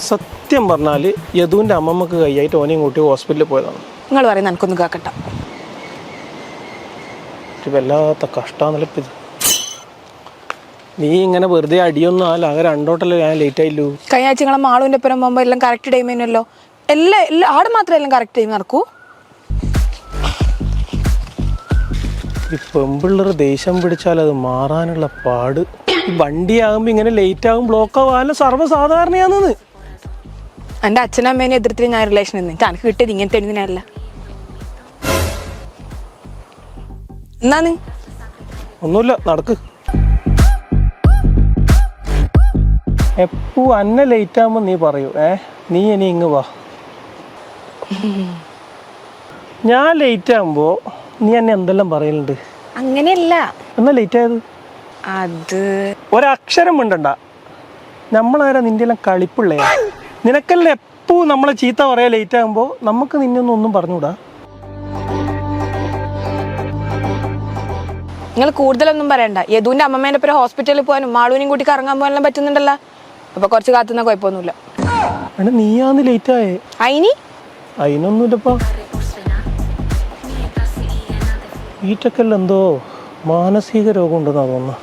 സത്യം പറഞ്ഞാൽ യദുവിൻ്റെ അമ്മമ്മക്ക് കൈയായിട്ട് ഓനെയും കൂട്ടി ഹോസ്പിറ്റലിൽ പോയതാണ്. നിങ്ങൾ പറയുന്നത് എനിക്കൊന്നും കേൾക്കട്ട. വല്ലാത്ത കഷ്ടാന്നല്ലപ്പ ഇത്. നീ ഇങ്ങനെ വെറുതെ അടിയൊന്നും ആല അങ്ങനെ രണ്ടോട്ടല്ലേ ഞാൻ ലേറ്റ് ആയില്ലൂ. കഴിഞ്ഞ ആഴ്ച നിങ്ങളെ മാളുവിൻ്റെ ഒപ്പം പോകുമ്പോൾ എല്ലാം കറക്റ്റ് ടൈം തന്നെയല്ലോ. എല്ലാം ആടെ മാത്രമേ എല്ലാം കറക്റ്റ് ടൈം നടക്കൂ. ഈ പെമ്പിള്ളർ ദേഷ്യം പിടിച്ചാൽ അത് മാറാനുള്ള പാട്. ഈ വണ്ടിയാകുമ്പോൾ ഇങ്ങനെ ലേറ്റ് ആകും ബ്ലോക്ക് ആവാനും സർവ്വസാധാരണയാണെന്ന്. എൻ്റെ അച്ഛനും അമ്മേനെ എതിർത്തിട്ട് ഞാൻ റിലേഷൻ നിന്ന് എനിക്ക് കിട്ടിയത് ഇങ്ങനത്തെ എഴുതിനല്ല. എന്നാന്ന് ഒന്നുമില്ല, നടക്ക്. എപ്പോ അന്നെ ലേറ്റ് ആകുമ്പോൾ നീ പറയൂ നീ ഇനി ഇങ്ങ് വാ. ഞാൻ ലേറ്റ് ആകുമ്പോൾ നീ എന്നെ എന്തെല്ലാം പറയലുണ്ട്. അങ്ങനെയല്ല. എന്നാ ലേറ്റ് ആയത്? അത് ഒരക്ഷരം ഉണ്ടണ്ട. നമ്മളാരാ നിന്റെ എല്ലാം കളിപ്പിള്ളേ? നിനക്കല്ലേ എപ്പോ നമ്മളെ ചീത്ത പറയാ ലേറ്റ് ആകുമ്പോൾ. നമുക്ക് നിന്നൊന്നും പറഞ്ഞുകൂടാ. നിങ്ങൾ കൂടുതലൊന്നും പറയണ്ട. യദുവിൻ്റെ അമ്മമ്മേൻ്റെ ഒപ്പം ഹോസ്പിറ്റലിൽ പോകാനും മാളുവിനെയും കൂട്ടി കറങ്ങാൻ പോകാനെല്ലാം പറ്റുന്നുണ്ടല്ലോ. അപ്പൊ കുറച്ച് കാത്തുന്ന കുഴപ്പമൊന്നുമില്ല. നീയാന്ന് ലേറ്റ് ആയേ? അതിനൊന്നുമില്ലപ്പാ. വീട്ടൊക്കെ എന്തോ മാനസിക രോഗം ഉണ്ടെന്നാ തോന്നുന്നു.